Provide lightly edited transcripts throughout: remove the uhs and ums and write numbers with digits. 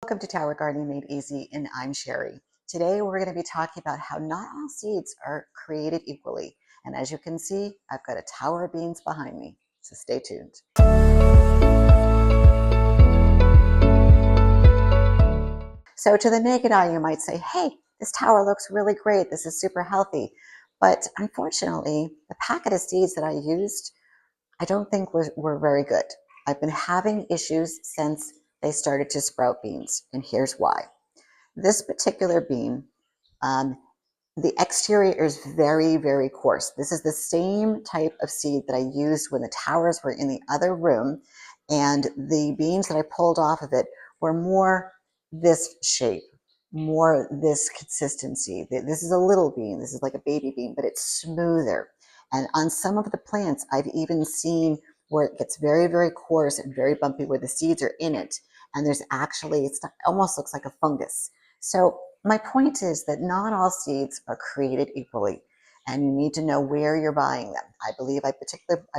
Welcome to Tower Gardening Made Easy, and I'm Sherry. Today we're going to be talking about how not all seeds are created equally. And as you can see, I've got a tower of beans behind me, so stay tuned. So to the naked eye, you might say, hey, this tower looks really great. This is super healthy. But unfortunately, the packet of seeds that I used, I don't think were very good. I've been having issues since they started to sprout beans, and here's why. This particular bean, the exterior is very, very coarse. This is the same type of seed that I used when the towers were in the other room, and the beans that I pulled off of it were more this shape, more this consistency. This is a little bean. This is like a baby bean, but it's smoother. And on some of the plants, I've even seen where it gets very, very coarse and very bumpy where the seeds are in it. And there's actually, it almost looks like a fungus. So my point is that not all seeds are created equally, and you need to know where you're buying them. I believe I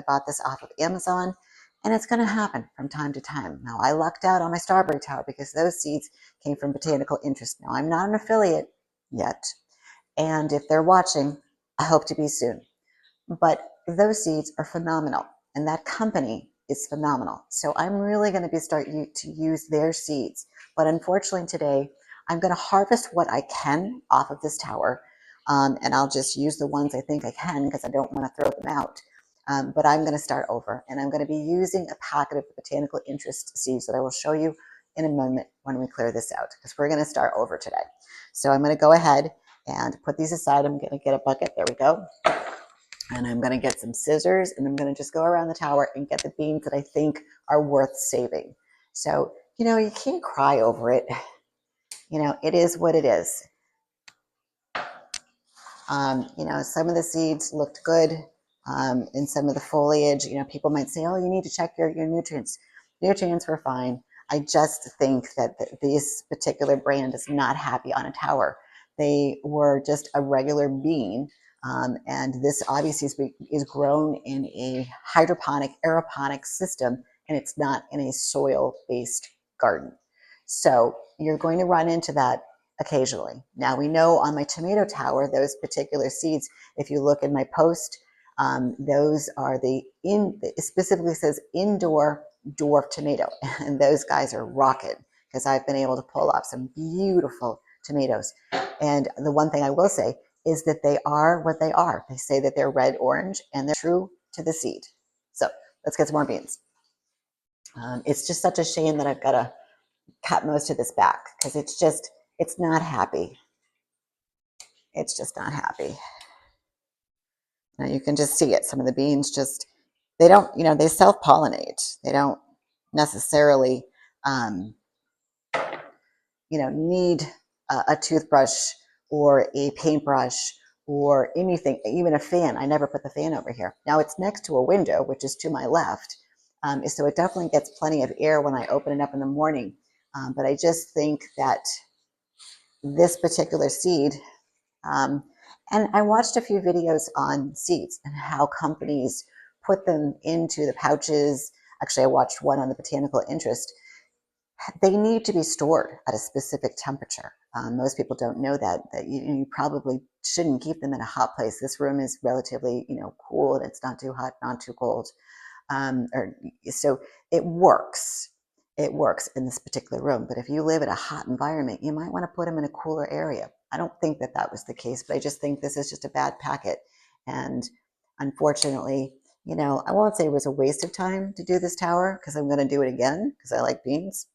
bought this off of Amazon, and it's going to happen from time to time. Now, I lucked out on my strawberry tower because those seeds came from Botanical Interests. Now, I'm not an affiliate yet, and if they're watching, I hope to be soon. But those seeds are phenomenal, and that company is phenomenal. So I'm really going to be starting to use their seeds. But unfortunately today, I'm going to harvest what I can off of this tower, and I'll just use the ones I think I can because I don't want to throw them out. But I'm going to start over, and I'm going to be using a packet of Botanical Interest seeds that I will show you in a moment when we clear this out, because we're going to start over today. So I'm going to go ahead and put these aside. I'm going to get a bucket. There we go. And I'm going to get some scissors, and I'm going to just go around the tower and get the beans that I think are worth saving. So, you can't cry over it. It is what it is. Some of the seeds looked good in some of the foliage. People might say, oh, you need to check your nutrients. Nutrients were fine. I just think that this particular brand is not happy on a tower. They were just a regular bean. And this obviously is grown in a hydroponic, aeroponic system, and it's not in a soil-based garden. So you're going to run into that occasionally. Now we know on my tomato tower, those particular seeds, if you look in my post, those are it specifically says indoor dwarf tomato, and those guys are rocking because I've been able to pull off some beautiful tomatoes. And the one thing I will say is that they are what they are. They say that they're red orange, and they're true to the seed. So let's get some more beans. It's just such a shame that I've got to cut most of this back because it's not happy. It's just not happy. Now you can just see it. Some of the beans they don't, they self-pollinate. They don't necessarily, need a toothbrush or a paintbrush or anything, even a fan. I never put the fan over here. Now it's next to a window, which is to my left. So it definitely gets plenty of air when I open it up in the morning. But I just think that this particular seed, and I watched a few videos on seeds and how companies put them into the pouches. Actually, I watched one on the Botanical Interest. They need to be stored at a specific temperature. Most people don't know that you probably shouldn't keep them in a hot place. This room is relatively, cool, and it's not too hot, not too cold. So it works. It works in this particular room. But if you live in a hot environment, you might want to put them in a cooler area. I don't think that was the case, but I just think this is just a bad packet. And unfortunately, I won't say it was a waste of time to do this tower because I'm going to do it again because I like beans.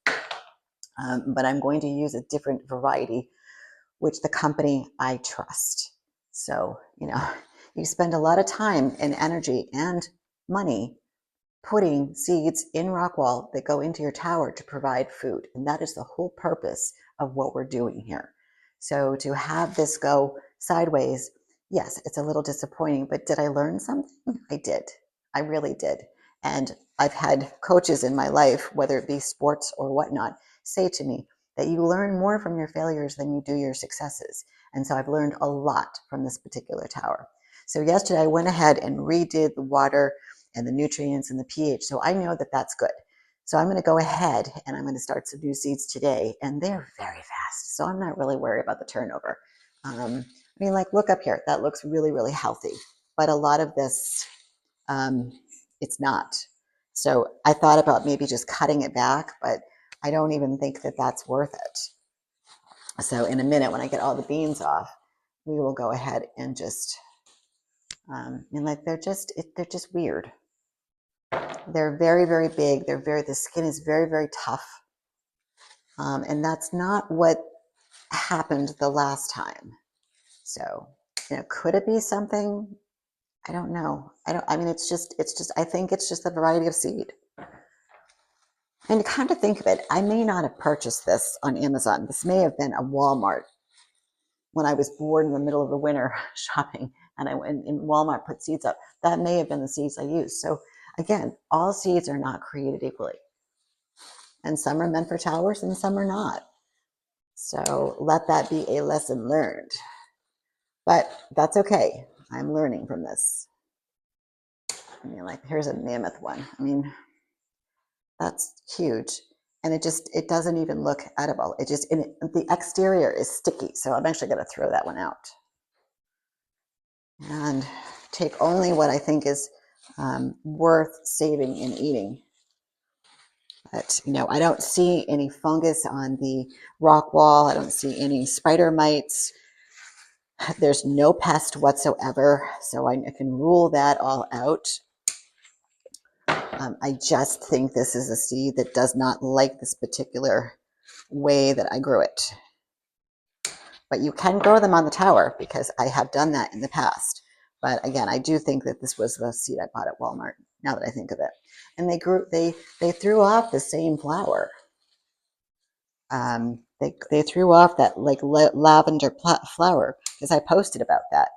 But I'm going to use a different variety, which the company I trust. So, you spend a lot of time and energy and money putting seeds in rock wall that go into your tower to provide food. And that is the whole purpose of what we're doing here. So to have this go sideways, yes, it's a little disappointing, but did I learn something? I did. I really did. And I've had coaches in my life, whether it be sports or whatnot, say to me that you learn more from your failures than you do your successes. And so I've learned a lot from this particular tower. So yesterday I went ahead and redid the water and the nutrients and the pH. So I know that that's good. So I'm going to go ahead and I'm going to start some new seeds today, and they're very fast. So I'm not really worried about the turnover. I mean, like, look up here. That looks really, really healthy. But a lot of this, it's not. So I thought about maybe just cutting it back, but I don't even think that that's worth it. So in a minute, when I get all the beans off, we will go ahead and just, and like they're just weird. They're very, very big. The skin is very, very tough. And that's not what happened the last time. So, could it be something? I don't know. I mean, I think it's just a variety of seed. And to kind of think of it, I may not have purchased this on Amazon. This may have been a Walmart when I was bored in the middle of the winter shopping, and I went in Walmart, put seeds up. That may have been the seeds I used. So again, all seeds are not created equally. And some are meant for towers and some are not. So let that be a lesson learned. But that's okay. I'm learning from this. I mean, like, here's a mammoth one. I mean, that's huge. And it doesn't even look edible. The exterior is sticky. So I'm actually going to throw that one out and take only what I think is worth saving and eating. But, I don't see any fungus on the rock wall. I don't see any spider mites. There's no pest whatsoever. So I can rule that all out. I just think this is a seed that does not like this particular way that I grew it. But you can grow them on the tower because I have done that in the past. But again, I do think that this was the seed I bought at Walmart, now that I think of it. And they threw off the same flower. They threw off that like lavender flower because I posted about that.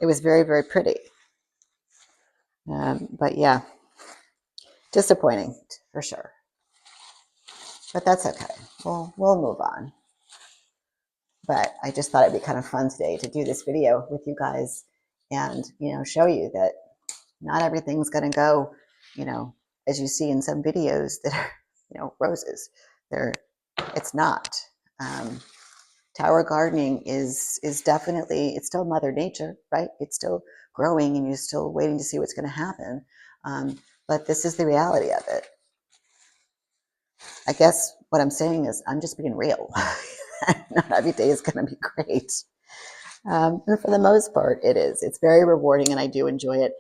It was very, very pretty. But yeah, disappointing for sure. But that's okay. We'll move on. But I just thought it'd be kind of fun today to do this video with you guys and, show you that not everything's going to go, as you see in some videos that are, roses. It's not. Tower gardening is definitely, it's still Mother Nature, right? It's still growing and you're still waiting to see what's going to happen. But this is the reality of it. I guess what I'm saying is I'm just being real. Not every day is going to be great. And for the most part, it is. It's very rewarding and I do enjoy it.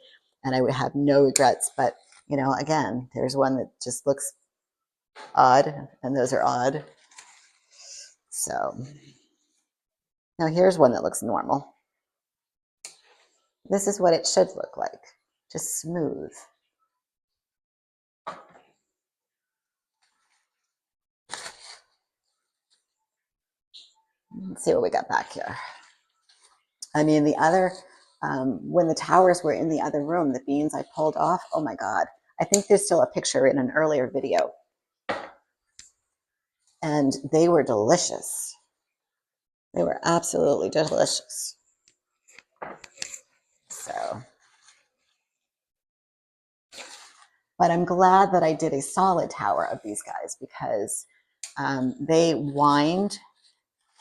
And I would have no regrets. But, again, there's one that just looks odd and those are odd. So now here's one that looks normal. This is what it should look like. Just smooth. Let's see what we got back here. I mean, when the towers were in the other room, the beans I pulled off, oh my God. I think there's still a picture in an earlier video. And they were delicious. They were absolutely delicious. So, but I'm glad that I did a solid tower of these guys because they wind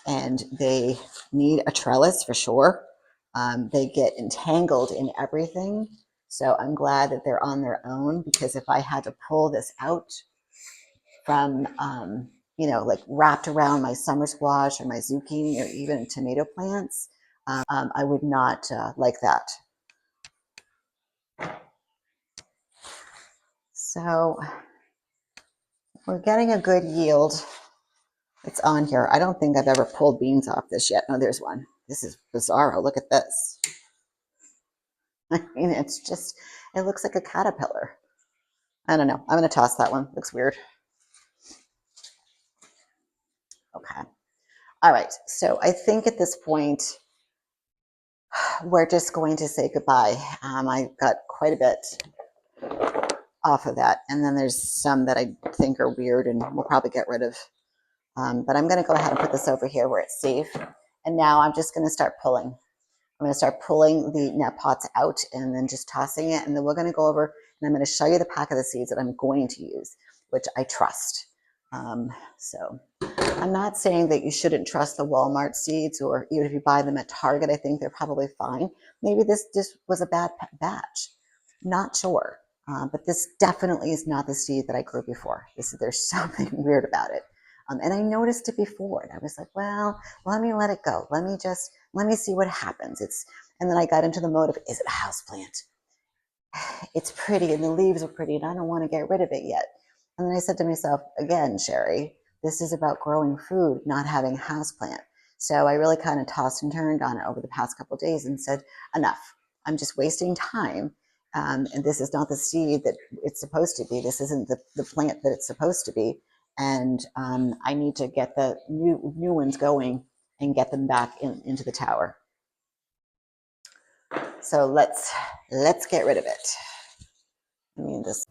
and they need a trellis for sure. They get entangled in everything. So I'm glad that they're on their own because if I had to pull this out from, like wrapped around my summer squash or my zucchini or even tomato plants, I would not like that. So we're getting a good yield. It's on here. I don't think I've ever pulled beans off this yet. No, there's one. This is bizarro. Look at this. I mean, it looks like a caterpillar. I don't know. I'm going to toss that one. Looks weird. Okay. All right. So I think at this point, we're just going to say goodbye. I got quite a bit off of that. And then there's some that I think are weird and we'll probably get rid of. But I'm going to go ahead and put this over here where it's safe. And now I'm just going to start pulling. I'm going to start pulling the net pots out and then just tossing it. And then we're going to go over and I'm going to show you the pack of the seeds that I'm going to use. which I trust. So I'm not saying that you shouldn't trust the Walmart seeds, or even if you buy them at Target, I think they're probably fine. Maybe this was a bad batch. Not sure. But this definitely is not the seed that I grew before. There's something weird about it. And I noticed it before, and I was like, well, let me let it go. Let me see what happens. And then I got into the mode of, is it a houseplant? It's pretty and the leaves are pretty and I don't want to get rid of it yet. And then I said to myself, again, Sherry, this is about growing food, not having a houseplant. So I really kind of tossed and turned on it over the past couple of days and said, enough. I'm just wasting time. And this is not the seed that it's supposed to be. This isn't the plant that it's supposed to be. And I need to get the new ones going and get them back into the tower. So let's get rid of it. I mean, this.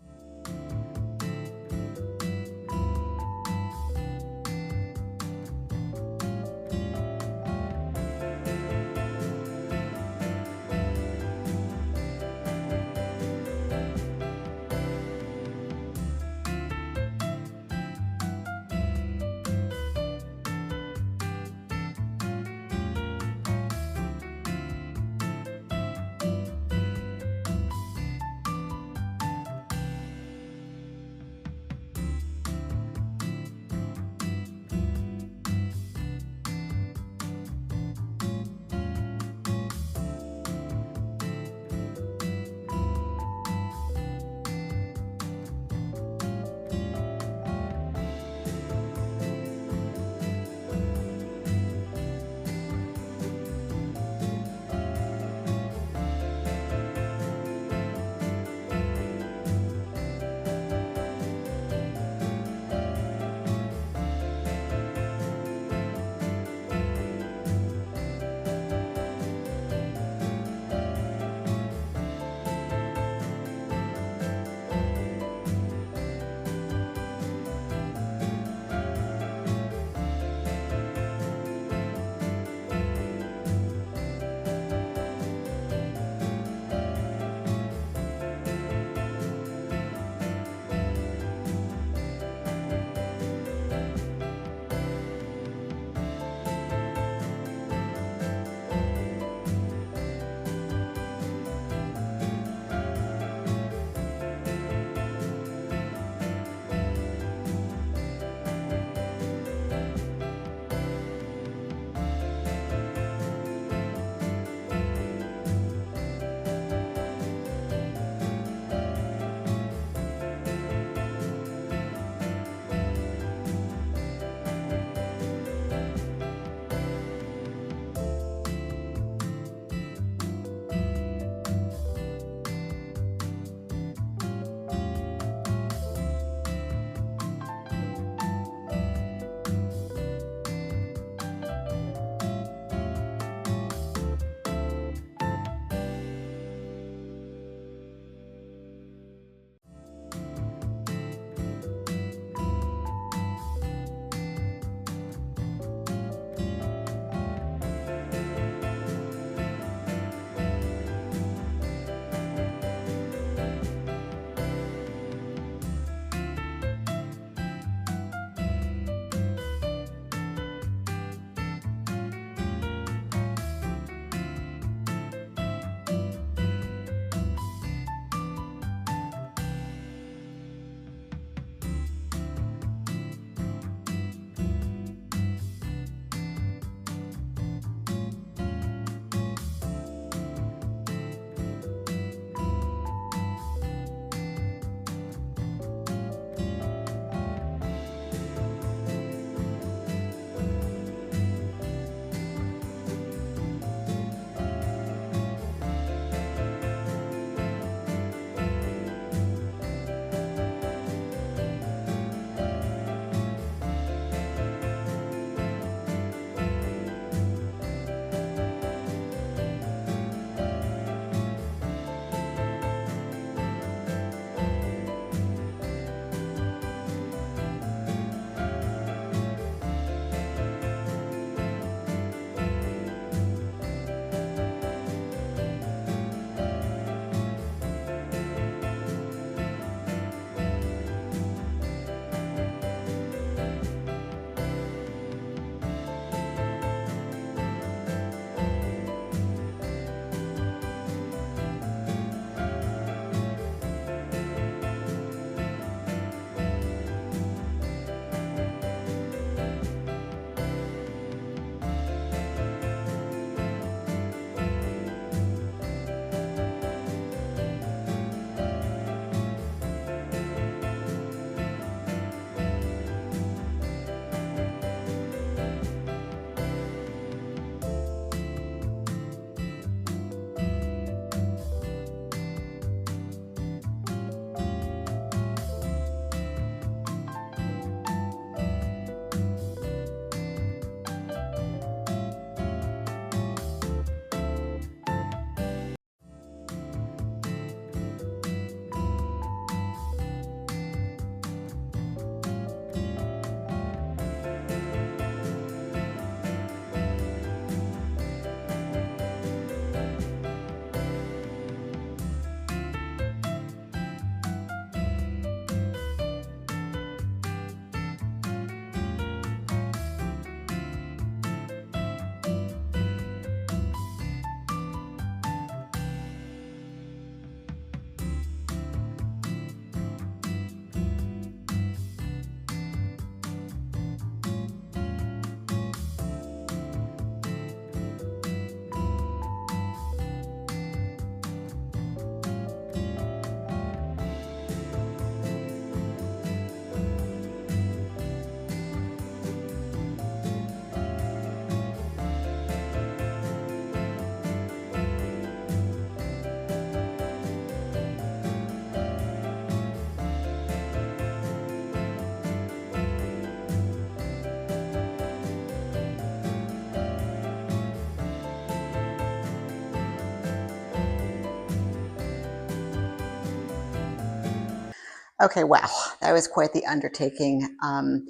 Okay, wow, that was quite the undertaking. On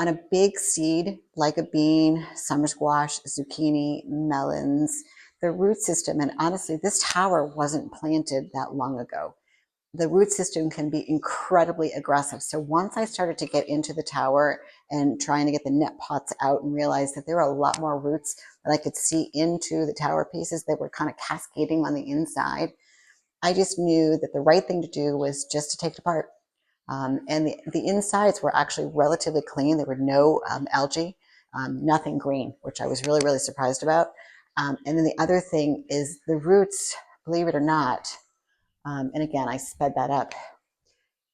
a big seed like a bean, summer squash, zucchini, melons, the root system, and honestly, this tower wasn't planted that long ago. The root system can be incredibly aggressive. So once I started to get into the tower and trying to get the net pots out and realize that there were a lot more roots that I could see into the tower pieces that were kind of cascading on the inside, I just knew that the right thing to do was just to take it apart. And the insides were actually relatively clean. There were no algae, nothing green, which I was really, really surprised about. And then the other thing is the roots, believe it or not, and again, I sped that up.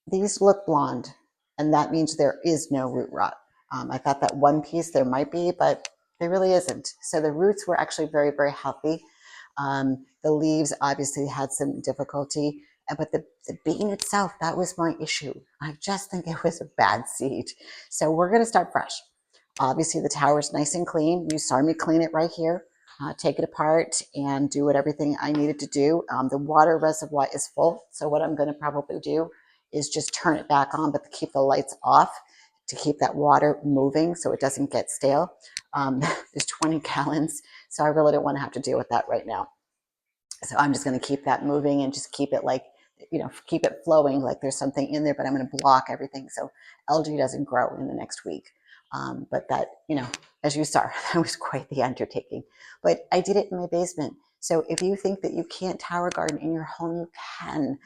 These look blonde, and that means there is no root rot. I thought that one piece there might be, but there really isn't. So the roots were actually very, very healthy. The leaves obviously had some difficulty, but the bean itself, that was my issue. I just think it was a bad seed. So we're going to start fresh. Obviously, the tower is nice and clean. You saw me clean it right here. Take it apart and do what everything I needed to do. The water reservoir is full, so what I'm going to probably do is just turn it back on, but to keep the lights off to keep that water moving so it doesn't get stale. There's 20 gallons, so I really don't want to have to deal with that right now. So I'm just going to keep that moving and just keep it like, keep it flowing like there's something in there, but I'm going to block everything so algae doesn't grow in the next week. But that, as you saw, that was quite the undertaking. But I did it in my basement. So if you think that you can't tower garden in your home, you can.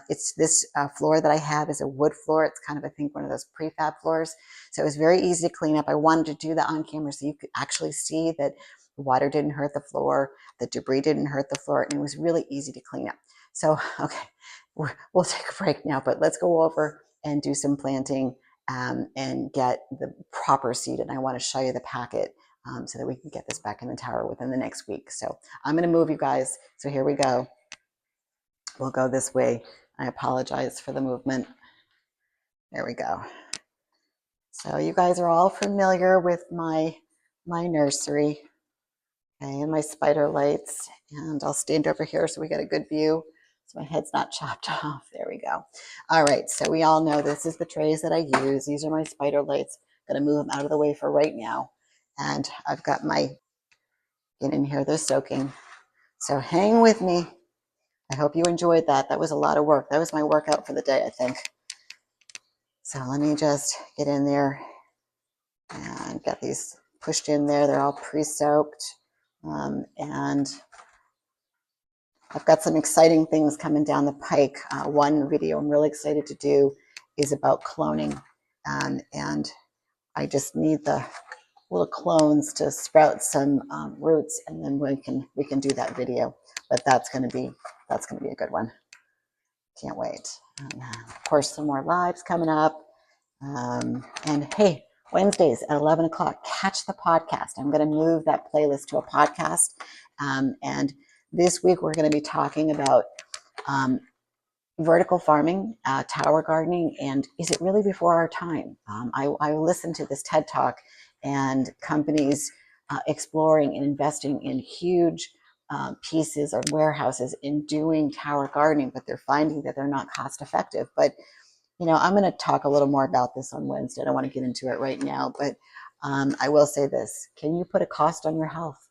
It's this floor that I have is a wood floor. It's kind of, I think, one of those prefab floors. So it was very easy to clean up. I wanted to do that on camera so you could actually see that the water didn't hurt the floor, the debris didn't hurt the floor, and it was really easy to clean up. So, okay, we'll take a break now, but let's go over and do some planting and get the proper seed. And I want to show you the packet so that we can get this back in the tower within the next week. So I'm going to move you guys. So here we go. We'll go this way. I apologize for the movement. There we go. So you guys are all familiar with my nursery. Okay, and my spider lights, and I'll stand over here so we get a good view so my head's not chopped off. There we go. All right, so we all know this is the trays that I use. These are my spider lights. I'm gonna move them out of the way for right now. And I've got my, get in here, they're soaking. So hang with me. I hope you enjoyed that. That was a lot of work. That was my workout for the day, I think. So let me just get in there and get these pushed in there. They're all pre-soaked. And I've got some exciting things coming down the pike. One video I'm really excited to do is about cloning. And I just need the little clones to sprout some roots, and then we can do that video. But that's gonna be a good one. Can't wait. Of course, some more lives coming up. And hey, Wednesdays at 11 o'clock, catch the podcast. I'm going to move that playlist to a podcast. And this week, we're going to be talking about vertical farming, tower gardening, and is it really before our time? I listened to this TED Talk and companies exploring and investing in huge pieces or warehouses in doing tower gardening, but they're finding that they're not cost effective. But I'm going to talk a little more about this on Wednesday. I don't want to get into it right now, but I will say this. Can you put a cost on your health?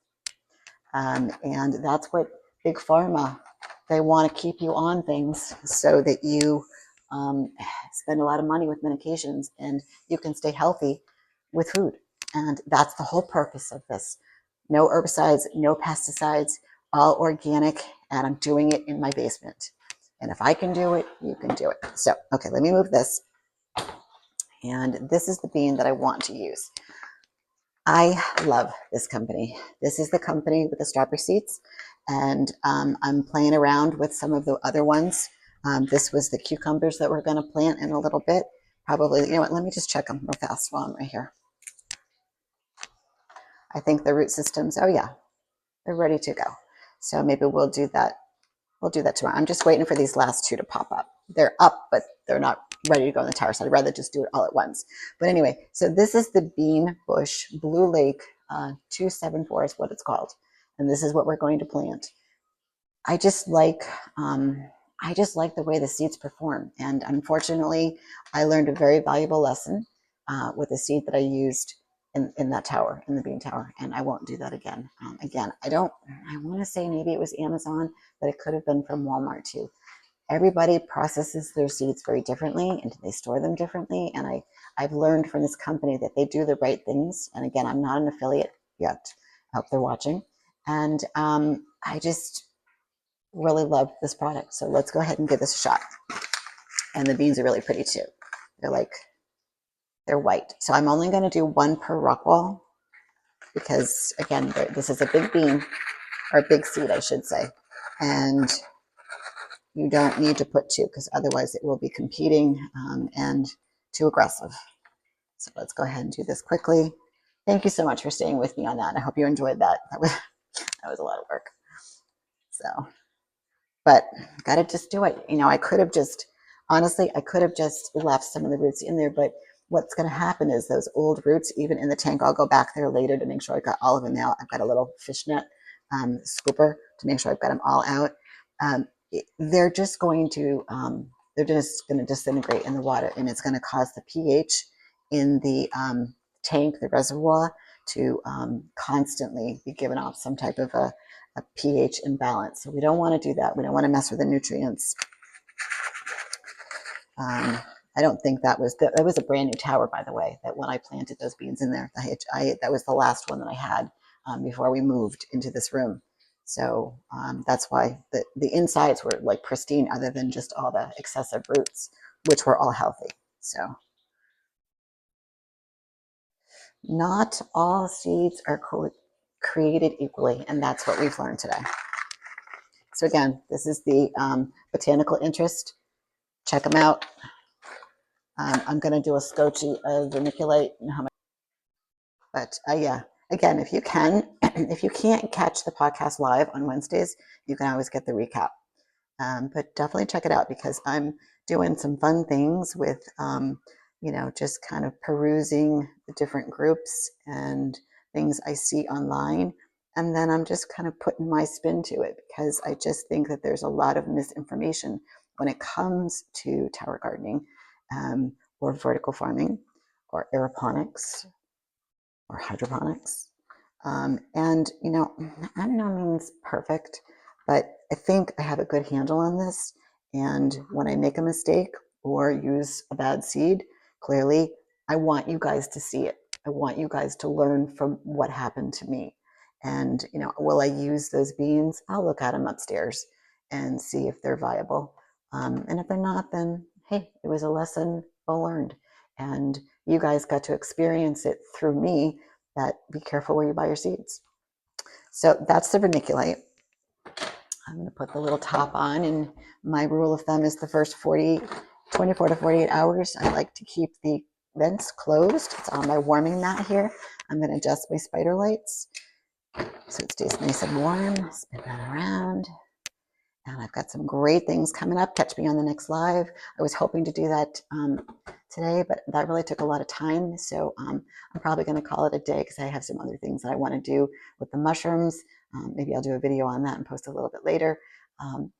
And that's what Big Pharma, they want to keep you on things so that you spend a lot of money with medications and you can stay healthy with food. And that's the whole purpose of this. No herbicides, no pesticides, all organic, and I'm doing it in my basement. And if I can do it, you can do it. So, okay, let me move this. And this is the bean that I want to use. I love this company. This is the company with the strawberry seeds. And I'm playing around with some of the other ones. This was the cucumbers that we're going to plant in a little bit. Probably, you know what, let me just check them real fast while I'm right here. I think the root systems, oh yeah, they're ready to go. So maybe we'll do that. We'll do that tomorrow. I'm just waiting for these last two to pop up. They're up, but they're not ready to go in the tower. So I'd rather just do it all at once. But anyway, so this is the Bean Bush Blue Lake 274 is what it's called. And this is what we're going to plant. I just like I just like the way the seeds perform. And unfortunately, I learned a very valuable lesson with the seed that I used in that tower, in the bean tower, and I won't do that again. Again, I want to say maybe it was Amazon, but it could have been from Walmart too. Everybody processes their seeds very differently and they store them differently. And I've learned from this company that they do the right things. And again, I'm not an affiliate yet. I hope they're watching. And I just really love this product. So let's go ahead and give this a shot. And the beans are really pretty too. They're white. So I'm only going to do one per rock wall because again, this is a big bean, or a big seed, I should say. And you don't need to put two because otherwise it will be competing and too aggressive. So let's go ahead and do this quickly. Thank you so much for staying with me on that. I hope you enjoyed that. That was a lot of work. So, but gotta just do it. I could have just, honestly, I could have just left some of the roots in there, but what's going to happen is those old roots, even in the tank, I'll go back there later to make sure I got all of them out. I've got a little fishnet scooper to make sure I've got them all out. They're just going to disintegrate in the water, and it's going to cause the pH in the tank, the reservoir, to constantly be giving off some type of a pH imbalance. So we don't want to do that. We don't want to mess with the nutrients. I don't think that was a brand new tower, by the way, that when I planted those beans in there, that was the last one that I had before we moved into this room. So that's why the insides were like pristine, other than just all the excessive roots, which were all healthy. So not all seeds are created equally, and that's what we've learned today. So again, this is the Botanical Interest. Check them out. I'm going to do a scotchy of vermiculite. But yeah, again, if you can, if you can't catch the podcast live on Wednesdays, you can always get the recap. But definitely check it out because I'm doing some fun things with, just kind of perusing the different groups and things I see online. And then I'm just kind of putting my spin to it because I just think that there's a lot of misinformation when it comes to tower gardening or vertical farming or aeroponics or hydroponics. And, I'm no means perfect, but I think I have a good handle on this. And when I make a mistake or use a bad seed, clearly, I want you guys to see it. I want you guys to learn from what happened to me. And, will I use those beans? I'll look at them upstairs and see if they're viable. And if they're not, then hey, it was a lesson well learned. And you guys got to experience it through me. That be careful where you buy your seeds. So that's the vermiculite. I'm going to put the little top on, and my rule of thumb is the first 24 to 48 hours, I like to keep the vents closed. It's on my warming mat here. I'm going to adjust my spider lights so it stays nice and warm. Spin that around. And I've got some great things coming up. Catch me on the next live. I was hoping to do that today, but that really took a lot of time. So I'm probably going to call it a day because I have some other things that I want to do with the mushrooms. Maybe I'll do a video on that and post a little bit later.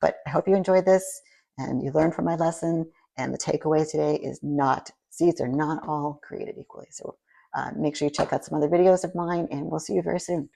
But I hope you enjoyed this and you learned from my lesson. And the takeaway today is seeds are not all created equally. So make sure you check out some other videos of mine, and we'll see you very soon.